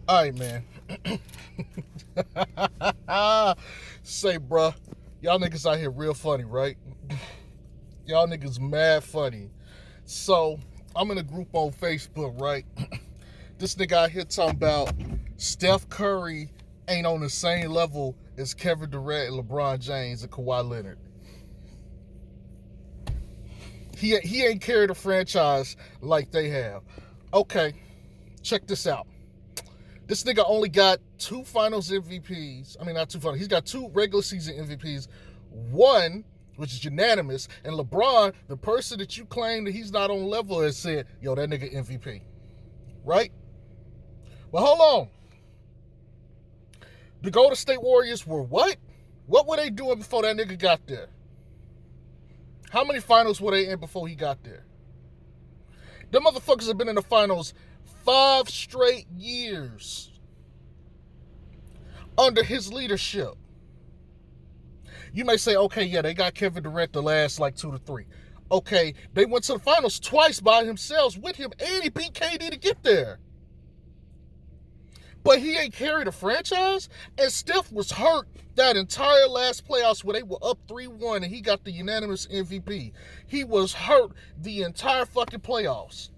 All right, man. Say, bruh, y'all niggas out here real funny, right? Y'all niggas mad funny. So, I'm in a group on Facebook, right? This nigga out here talking about Steph Curry ain't on the same level as Kevin Durant and LeBron James and Kawhi Leonard. He ain't carried a franchise like they have. Okay, check this out. This nigga only got 2 finals MVPs. I mean, not 2 finals. He's got 2 regular season MVPs. 1, which is unanimous. And LeBron, the person that you claim that he's not on level, has said, yo, that nigga MVP. Right? But hold on. The Golden State Warriors were what? What were they doing before that nigga got there? How many finals were they in before he got there? Them motherfuckers have been in the finals 5 straight years under his leadership. You may say, okay, yeah, they got Kevin Durant the last 2 to 3. Okay, they went to the finals twice by themselves with him, and he beat KD to get there. But he ain't carried a franchise, and Steph was hurt that entire last playoffs where they were up 3-1 and he got the unanimous MVP. He was hurt the entire fucking playoffs.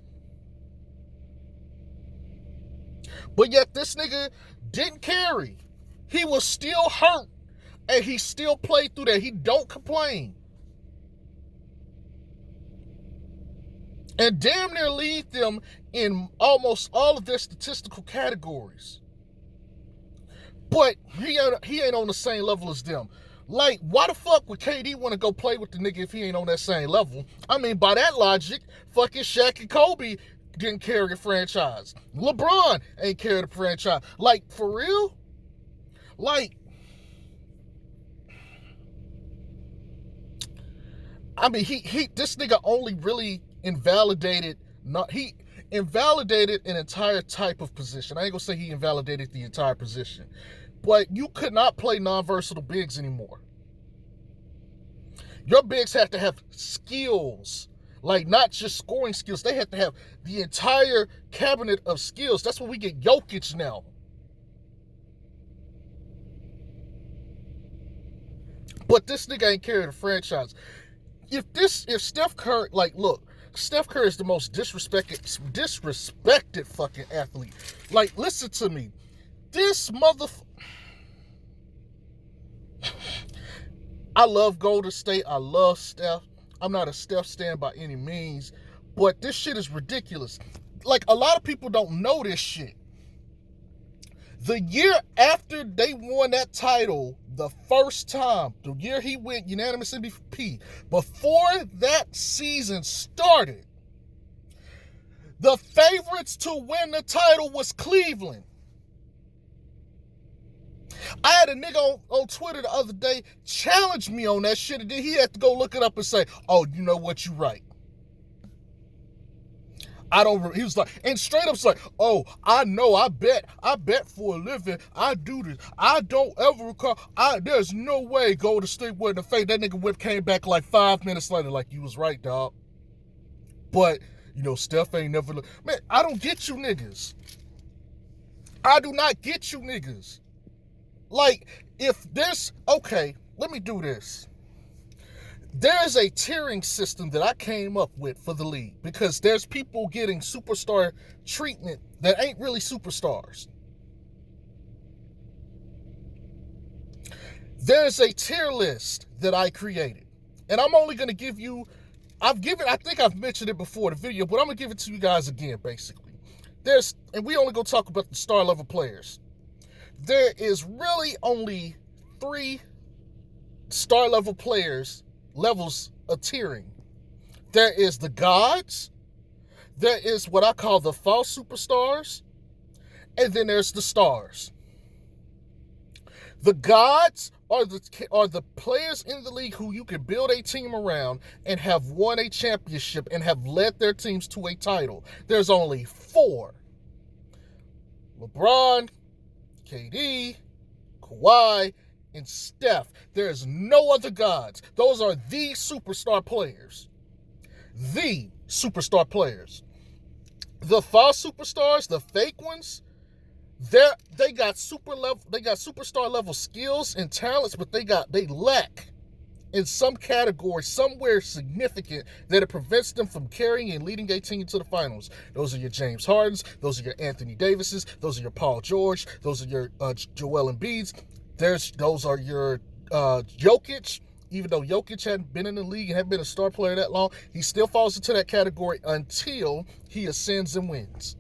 But yet this nigga didn't carry. He was still hurt, and he still played through that. He don't complain. And damn near lead them in almost all of their statistical categories. But he ain't on the same level as them. Why the fuck would KD want to go play with the nigga if he ain't on that same level? I mean, by that logic, fucking Shaq and Kobe didn't carry a franchise. LeBron ain't carried a franchise. For real? I mean, this nigga only really invalidated an entire type of position. I ain't gonna say he invalidated the entire position, but you could not play non-versatile bigs anymore. Your bigs have to have skills, not just scoring skills. They have to have the entire cabinet of skills. That's what we get Jokic now. But this nigga ain't carried a franchise. If Steph Curry, look, Steph Curry is the most disrespected fucking athlete. Listen to me. This motherfucker. I love Golden State. I love Steph. I'm not a Steph stan by any means. But this shit is ridiculous. A lot of people don't know this shit. The year after they won that title, the first time, the year he went unanimous MVP, before that season started, the favorites to win the title was Cleveland. I had a nigga on Twitter the other day challenge me on that shit, and then he had to go look it up and say, oh, you know what, you right. He was and straight up like, oh, I know, I bet for a living, I do this. I don't ever recall, there's no way Golden State wouldn't have faked. That nigga came back 5 minutes later, you was right, dog. But, Steph ain't never, man, I don't get you niggas. I do not get you niggas. Okay, let me do this. There's a tiering system that I came up with for the league because there's people getting superstar treatment that ain't really superstars. There's a tier list that I created, and I'm only going to give you, I think I've mentioned it before in the video, but I'm going to give it to you guys again, basically. And we only go talk about the star level players. There is really only 3 star level levels of tiering. There is the gods, there is what I call the false superstars, and then there's the stars. The gods are the players in the league who you can build a team around and have won a championship and have led their teams to a title. There's only 4. LeBron, KD, Kawhi, and Steph. There's no other gods. Those are the superstar players. The superstar players. The false superstars, the fake ones, They got superstar level skills and talents, but they lack in some category, somewhere significant, that it prevents them from carrying and leading a team to the finals. Those are your James Hardens, those are your Anthony Davises, those are your Paul George, those are your Joel Embiids. Those are your Jokic. Even though Jokic hadn't been in the league and hadn't been a star player that long, he still falls into that category until he ascends and wins.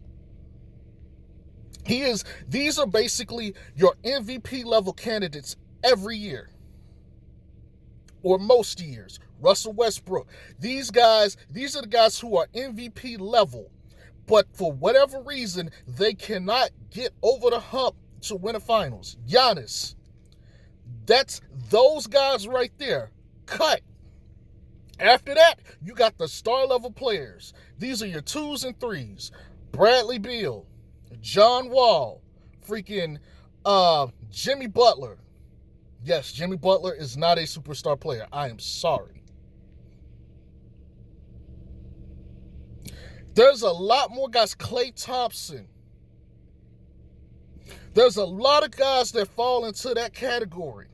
These are basically your MVP level candidates every year, or most years. Russell Westbrook. These are the guys who are MVP level, but for whatever reason, they cannot get over the hump to win a finals. Giannis. That's those guys right there. Cut. After that, you got the star level players. These are your 2s and 3s. Bradley Beal, John Wall, freaking Jimmy Butler. Yes, Jimmy Butler is not a superstar player. I am sorry. There's a lot more guys. Klay Thompson. There's a lot of guys that fall into that category.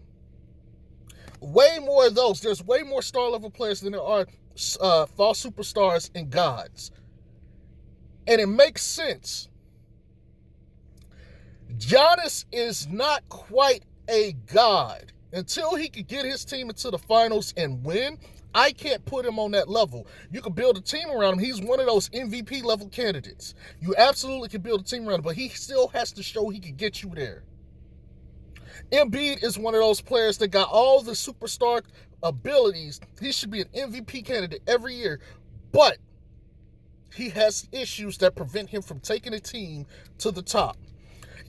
Way more of those. There's way more star level players than there are false superstars and gods. And it makes sense. Giannis is not quite a god. Until he could get his team into the finals and win, I can't put him on that level. You can build a team around him. He's one of those MVP level candidates. You absolutely can build a team around him, but he still has to show he can get you there. Embiid is one of those players that got all the superstar abilities. He should be an MVP candidate every year, but he has issues that prevent him from taking a team to the top.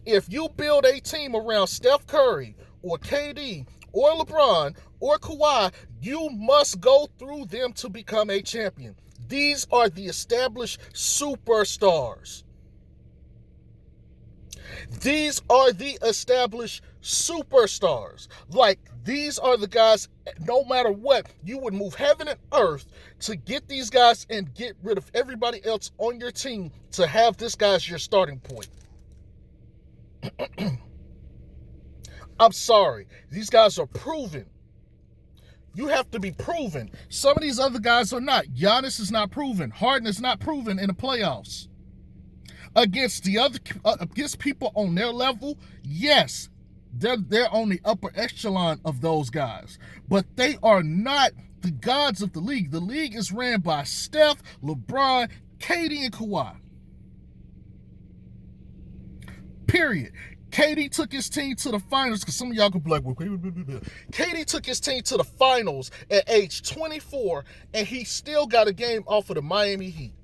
If you build a team around Steph Curry or KD or LeBron or Kawhi, you must go through them to become a champion. These are the established superstars. These are the established superstars. Like, these are the guys, no matter what, you would move heaven and earth to get these guys and get rid of everybody else on your team to have this guy as your starting point. I'm sorry. These guys are proven. You have to be proven. Some of these other guys are not. Giannis is not proven. Harden is not proven in the playoffs. Against people on their level, yes, they're on the upper echelon of those guys. But they are not the gods of the league. The league is ran by Steph, LeBron, KD, and Kawhi. Period. KD took his team to the finals, because some of y'all could be like, well, KD took his team to the finals at age 24, and he still got a game off of the Miami Heat.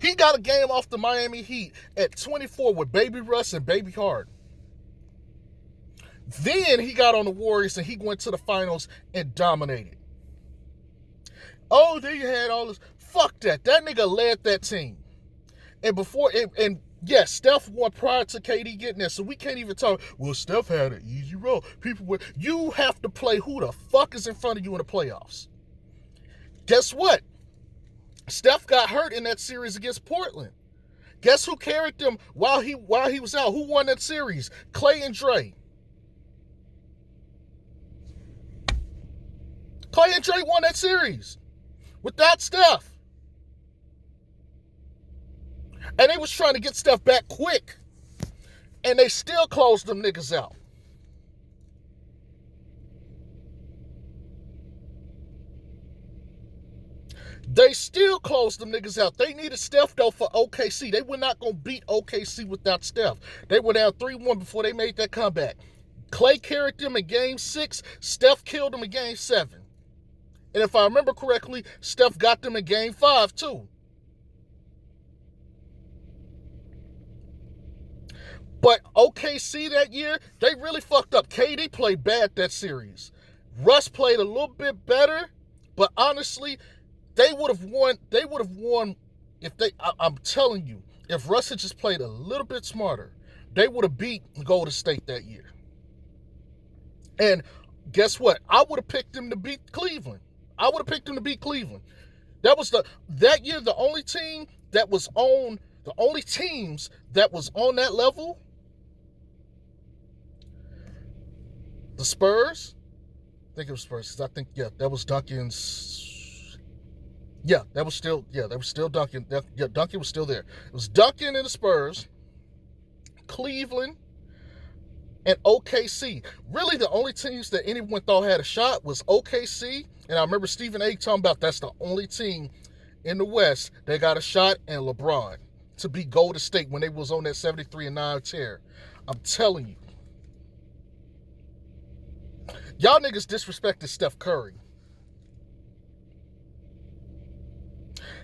He got a game off the Miami Heat at 24 with Baby Russ and Baby Harden. Then he got on the Warriors and he went to the finals and dominated. Oh, then you had all this. Fuck that. That nigga led that team. And yes, Steph won prior to KD getting there, so we can't even talk, well, Steph had an easy road. You have to play who the fuck is in front of you in the playoffs. Guess what? Steph got hurt in that series against Portland. Guess who carried them while he was out? Who won that series? Clay and Dre. Clay and Dre won that series without Steph. And they was trying to get Steph back quick. And they still closed them niggas out. They still closed them niggas out. They needed Steph, though, for OKC. They were not going to beat OKC without Steph. They were down 3-1 before they made that comeback. Clay carried them in Game 6. Steph killed them in Game 7. And if I remember correctly, Steph got them in Game 5, too. But OKC that year, they really fucked up. KD played bad that series. Russ played a little bit better, but honestly, they would have won. They would have won if I'm telling you, if Russ had just played a little bit smarter, they would have beat Golden State that year. And guess what? I would have picked them to beat Cleveland. That year, the only team that was on, the only teams that was on that level, the Spurs, I think it was Spurs, because I think, yeah, that was Duncan's, yeah, that was still, yeah, that was still Duncan, yeah, Duncan was still there. It was Duncan and the Spurs, Cleveland, and OKC. Really, the only teams that anyone thought had a shot was OKC, and I remember Stephen A. talking about that's the only team in the West that got a shot, and LeBron to beat Golden State when they was on that 73-9 tear. I'm telling you. Y'all niggas disrespected Steph Curry.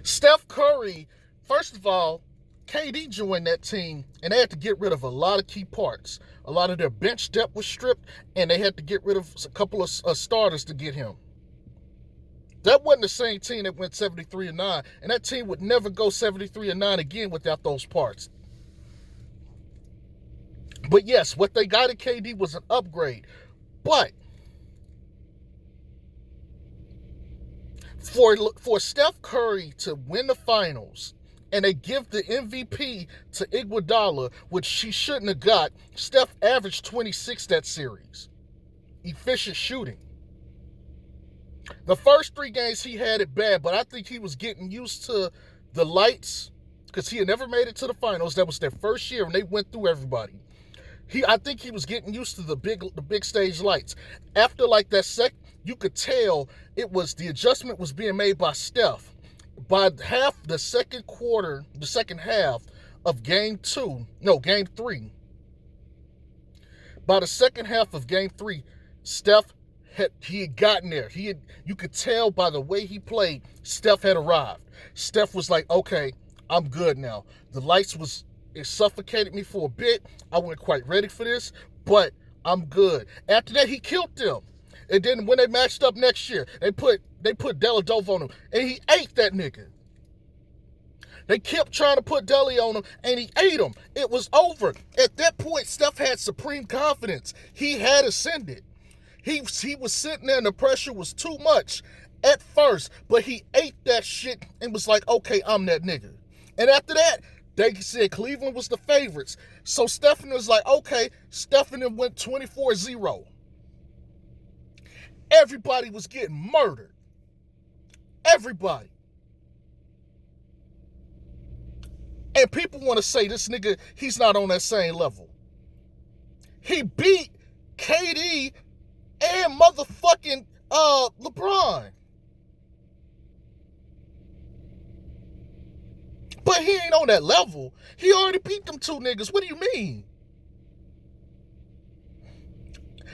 Steph Curry, first of all, KD joined that team, and they had to get rid of a lot of key parts. A lot of their bench depth was stripped, and they had to get rid of a couple of starters to get him. That wasn't the same team that went 73-9, and that team would never go 73-9 again without those parts. But yes, what they got at KD was an upgrade. But for Steph Curry to win the finals, and they give the MVP to Iguodala, which she shouldn't have got, Steph averaged 26 that series. Efficient shooting. The first 3 games he had it bad, but I think he was getting used to the lights because he had never made it to the finals. That was their first year, and they went through everybody. I think he was getting used to the big stage lights. After like that you could tell it was the adjustment was being made by Steph. By the second half of game 3. By the second half of game 3, Steph he had gotten there. You could tell by the way he played, Steph had arrived. Steph was like, okay, I'm good now. The lights it suffocated me for a bit. I wasn't quite ready for this, but I'm good. After that, he killed them. And then when they matched up next year, they put Dellavedova on him, and he ate that nigga. They kept trying to put Delly on him, and he ate him. It was over. At that point, Steph had supreme confidence. He had ascended. He was sitting there, and the pressure was too much at first, but he ate that shit and was like, okay, I'm that nigga. And after that, they said Cleveland was the favorites. So Stephen was like, okay, Stephen went 24-0. Everybody was getting murdered. Everybody. And people want to say this nigga, he's not on that same level. He beat KD and motherfucking LeBron. But he ain't on that level. He already beat them 2 niggas. What do you mean?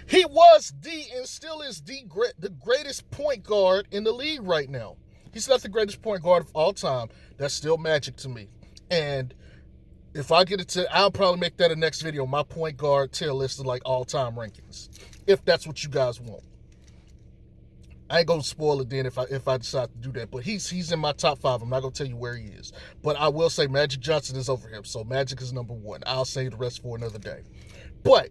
He was and still is the greatest point guard in the league right now. He's not the greatest point guard of all time. That's still magic to me. And if I get it I'll probably make that a next video, my point guard tier list of like all-time rankings. If that's what you guys want. I ain't gonna spoil it then if I decide to do that. But he's in my top 5. I'm not gonna tell you where he is. But I will say Magic Johnson is over him. So Magic is number 1. I'll save the rest for another day. But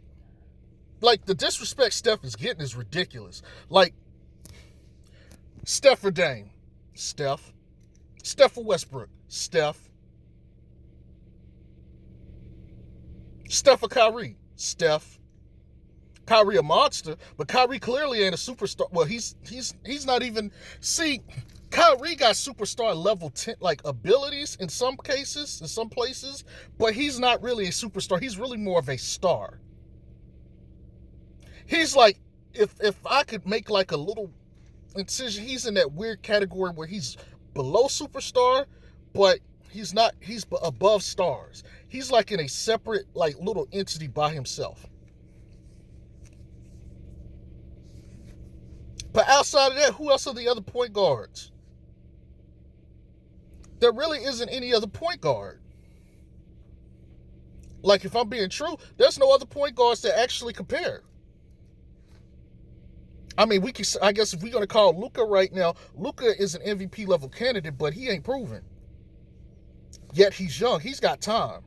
like the disrespect Steph is getting is ridiculous. Like Steph or Dame? Steph. Steph or Westbrook? Steph. Steph or Kyrie? Steph. Kyrie a monster, but Kyrie clearly ain't a superstar. Well, he's not even. See, Kyrie got superstar level 10 like abilities in some cases, in some places, but he's not really a superstar. He's really more of a star. He's like, if I could make like a little incision, he's in that weird category where he's below superstar, but he's not. He's above stars. He's like in a separate like little entity by himself. But outside of that, who else are the other point guards? There really isn't any other point guard. Like, if I'm being true, there's no other point guards that actually compare. I mean, I guess if we're going to call Luka right now, Luka is an MVP level candidate, but he ain't proven. Yet he's young. He's got time.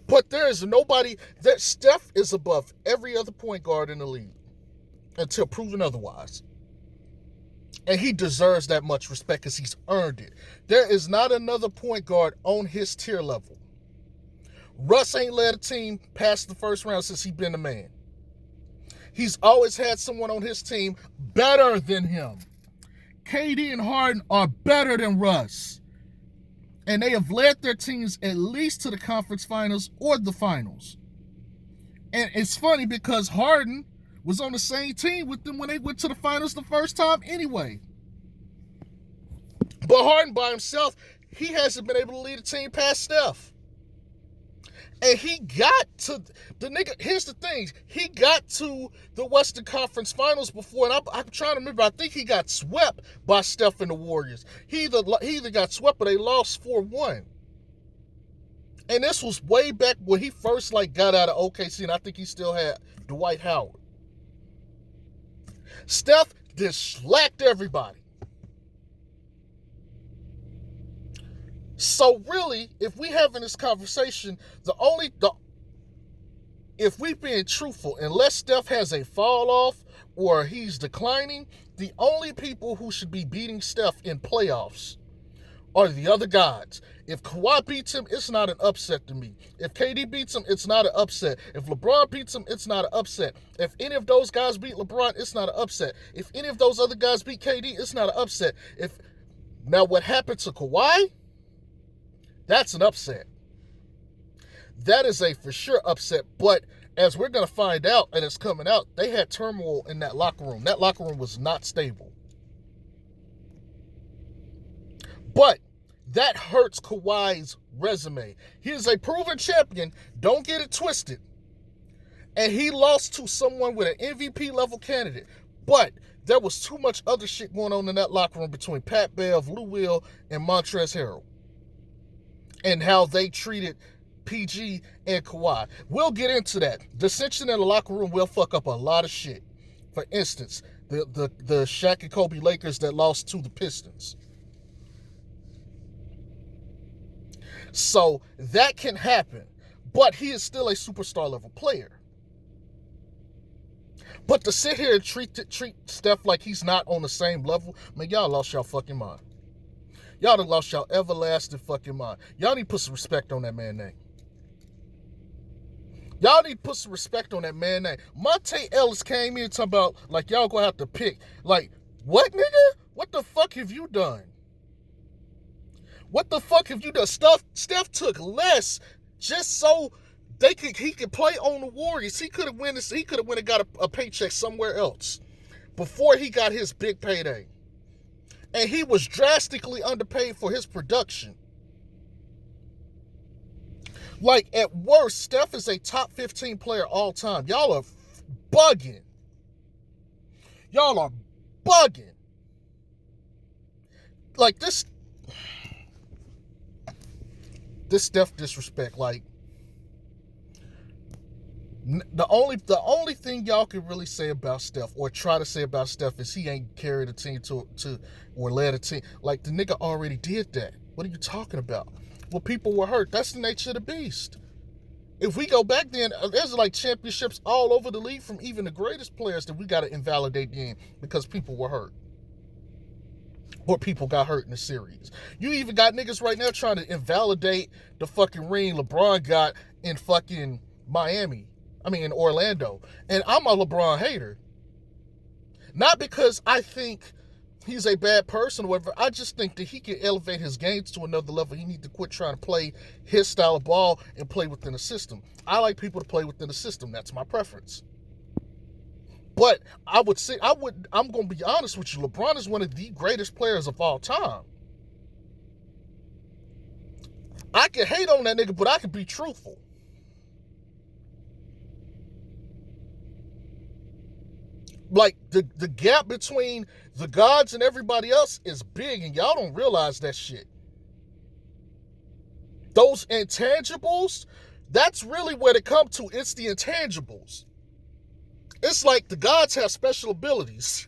But there is nobody that Steph is above every other point guard in the league. Until proven otherwise. And he deserves that much respect because he's earned it. There is not another point guard on his tier level. Russ ain't led a team past the first round since he's been the man. He's always had someone on his team better than him. KD and Harden are better than Russ. And they have led their teams at least to the conference finals or the finals. And it's funny because Harden was on the same team with them when they went to the finals the first time anyway. But Harden by himself, he hasn't been able to lead a team past Steph. And he got to the nigga. Here's the thing: he got to the Western Conference Finals before, and I'm trying to remember. I think he got swept by Steph and the Warriors. He either got swept or they lost 4-1. And this was way back when he first got out of OKC, and I think he still had Dwight Howard. Steph just slacked everybody. So really, if we having this conversation, if we being truthful, unless Steph has a fall off or he's declining, the only people who should be beating Steph in playoffs are the other guys. If Kawhi beats him, it's not an upset to me. If KD beats him, it's not an upset. If LeBron beats him, it's not an upset. If any of those guys beat LeBron, it's not an upset. If any of those other guys beat KD, it's not an upset. Now what happened to Kawhi? That's an upset. That is a for sure upset. But as we're going to find out, and it's coming out, they had turmoil in that locker room. That locker room was not stable. But that hurts Kawhi's resume. He is a proven champion. Don't get it twisted. And he lost to someone with an MVP level candidate. But there was too much other shit going on in that locker room between Pat Bev, Lou Will, and Montrezl Harrell. And how they treated PG and Kawhi. We'll get into that. Dissension in the locker room will fuck up a lot of shit. For instance, the Shaq and Kobe Lakers that lost to the Pistons. So that can happen. But he is still a superstar level player. But to sit here and treat Steph like he's not on the same level, man, y'all lost y'all fucking mind. Y'all done lost y'all everlasting fucking mind. Y'all need to put some respect on that man's name. Y'all need to put some respect on that man's name. Monte Ellis came in talking about, y'all gonna have to pick. What, nigga? What the fuck have you done? What the fuck have you done? Steph took less just so he could play on the Warriors. He could have went and got a paycheck somewhere else before he got his big payday. And he was drastically underpaid for his production. At worst, Steph is a top 15 player all time. Y'all are bugging. Y'all are bugging. This Steph disrespect. The only thing y'all can really say about Steph or try to say about Steph is he ain't carried a team to or led a team. The nigga already did that. What are you talking about? Well, people were hurt. That's the nature of the beast. If we go back then, there's championships all over the league from even the greatest players that we got to invalidate then because people were hurt. Or people got hurt in the series. You even got niggas right now trying to invalidate the fucking ring LeBron got in fucking in Orlando. And I'm a LeBron hater. Not because I think he's a bad person or whatever. I just think that he can elevate his games to another level. He needs to quit trying to play his style of ball and play within the system. I like people to play within the system. That's my preference. But I'm going to be honest with you. LeBron is one of the greatest players of all time. I can hate on that nigga, but I can be truthful. The gap between the gods and everybody else is big, and y'all don't realize that shit. Those intangibles, that's really where they come to. It's the intangibles. It's like the gods have special abilities.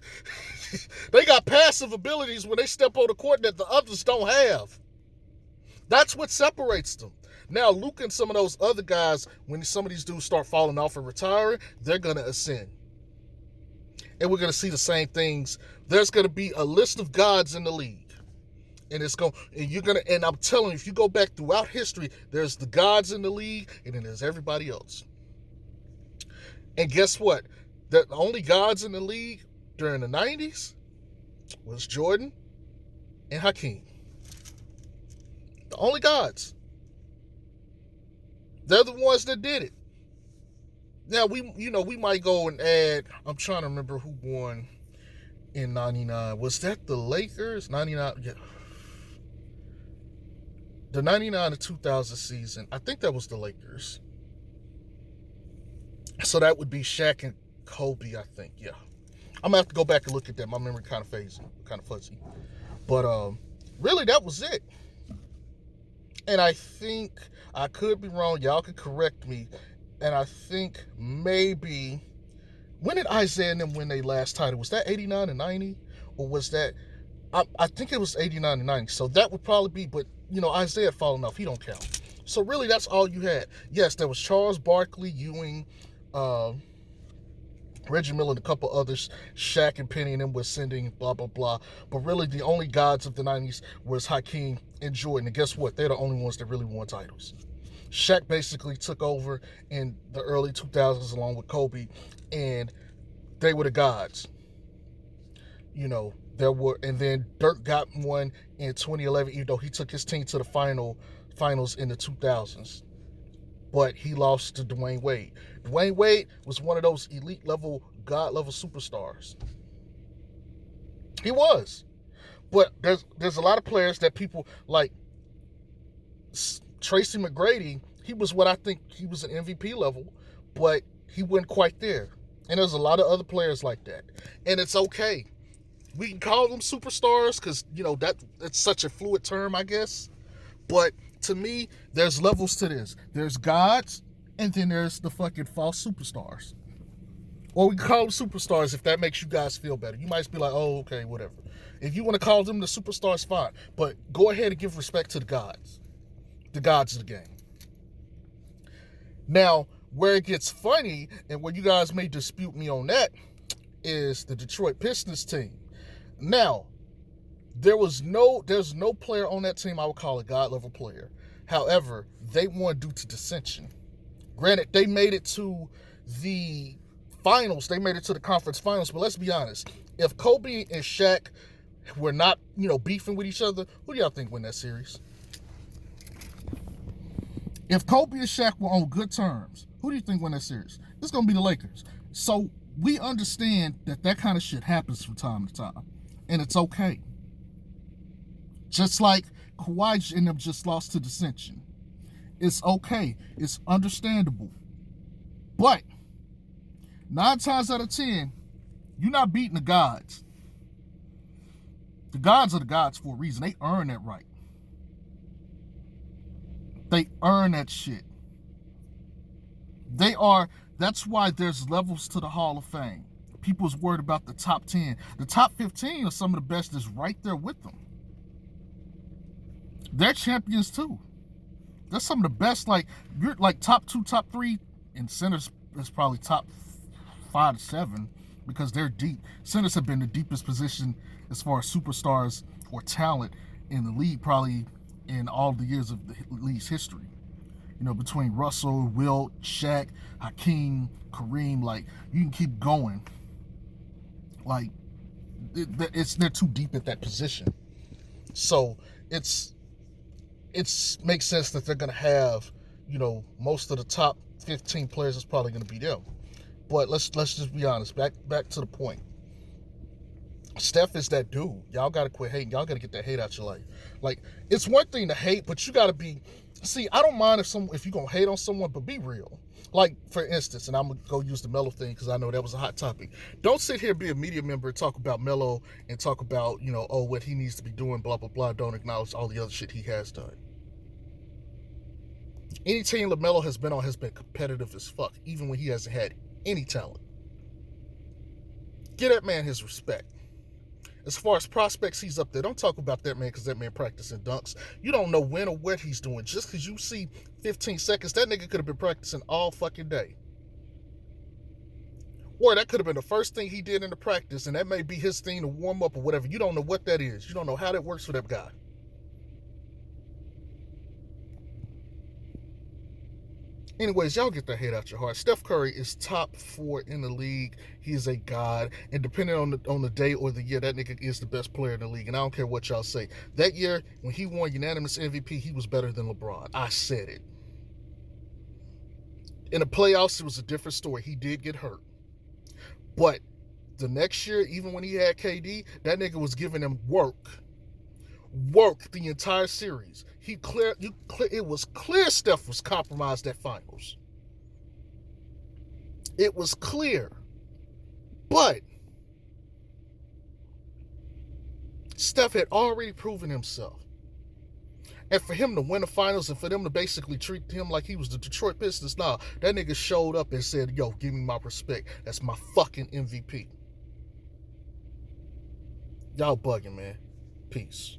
They got passive abilities when they step on the court that the others don't have. That's what separates them. Now, Luke and some of those other guys, when some of these dudes start falling off and retiring, they're going to ascend. And we're going to see the same things. There's going to be a list of gods in the league. And and I'm telling you, if you go back throughout history, there's the gods in the league, and then there's everybody else. And guess what? The only gods in the league during the 90s was Jordan and Hakeem. The only gods. They're the ones that did it. Now we might go and add. I'm trying to remember who won in '99. Was that the Lakers? '99. Yeah. The 99 to 2000 season. I think that was the Lakers. So that would be Shaq and Kobe. I think. Yeah. I'm gonna have to go back and look at that. My memory kind of fuzzy. But really, that was it. And I think I could be wrong. Y'all could correct me. And I think maybe, when did Isaiah and them win their last title? Was that 89 and 90? Or was that, I think it was 89 and 90. So that would probably be, but, Isaiah had fallen off. He don't count. So really, that's all you had. Yes, there was Charles Barkley, Ewing, Reggie Miller, and a couple others. Shaq and Penny and them was sending, blah, blah, blah. But really, the only gods of the 90s was Hakeem and Jordan. And guess what? They're the only ones that really won titles. Shaq basically took over in the early 2000s along with Kobe, and they were the gods. And then Dirk got one in 2011, even though he took his team to the finals in the 2000s. But he lost to Dwayne Wade. Dwayne Wade was one of those elite level, God level superstars. He was. But there's a lot of players that people like. Tracy McGrady, he was what I think he was an MVP level, but he wasn't quite there. And there's a lot of other players like that. And it's okay. We can call them superstars because, that's such a fluid term, I guess. But to me, there's levels to this. There's gods, and then there's the fucking false superstars. Or we can call them superstars if that makes you guys feel better. You might be like, oh, okay, whatever. If you want to call them the superstars, fine. But go ahead and give respect to the gods. The gods of the game. Now, where it gets funny, and where you guys may dispute me on that, is the Detroit Pistons team. Now, there's no player on that team I would call a god level player. However, they won due to dissension. Granted, they made it to the finals. They made it to the conference finals. But let's be honest. If Kobe and Shaq were not, beefing with each other, who do y'all think win that series? If Kobe and Shaq were on good terms, who do you think won that series? It's going to be the Lakers. So we understand that kind of shit happens from time to time. And it's okay. Just like Kawhi and them just lost to dissension. It's okay. It's understandable. But 9 times out of 10, you're not beating the gods. The gods are the gods for a reason. They earn that right. They earn that shit. That's why there's levels to the Hall of Fame. People's worried about the top 10. The top 15 are some of the best that's right there with them. They're champions too. They're some of the best, you're like top 2, top 3, and centers is probably top 5 to 7 because they're deep. Centers have been the deepest position as far as superstars or talent in the league probably in all the years of the league's history. Between Russell, Wilt, Shaq, Hakeem, Kareem, you can keep going. They're too deep at that position. So it makes sense that they're going to have, most of the top 15 players is probably going to be them. But let's just be honest. Back to the point. Steph is that dude. Y'all got to quit hating. Y'all got to get that hate out your life. It's one thing to hate, but you got to be... See, I don't mind if you're going to hate on someone, but be real. For instance, and I'm going to go use the Melo thing because I know that was a hot topic. Don't sit here, be a media member, and talk about Melo and talk about, what he needs to be doing, blah, blah, blah. Don't acknowledge all the other shit he has done. Any team LaMelo has been on has been competitive as fuck, even when he hasn't had any talent. Give that man his respect. As far as prospects, he's up there. Don't talk about that man because that man practicing dunks. You don't know when or what he's doing. Just because you see 15 seconds, that nigga could have been practicing all fucking day. Or that could have been the first thing he did in the practice, and that may be his thing to warm up or whatever. You don't know what that is. You don't know how that works for that guy. Anyways, y'all get that hate out your heart. Steph Curry is top 4 in the league. He is a god, and depending on the day or the year, that nigga is the best player in the league. And I don't care what y'all say. That year, when he won unanimous MVP, he was better than LeBron. I said it. In the playoffs, it was a different story. He did get hurt, but the next year, even when he had KD, that nigga was giving him work the entire series. It was clear Steph was compromised at finals. It was clear. But Steph had already proven himself. And for him to win the finals and for them to basically treat him like he was the Detroit Pistons, nah, that nigga showed up and said, yo, give me my respect. That's my fucking MVP. Y'all bugging, man. Peace.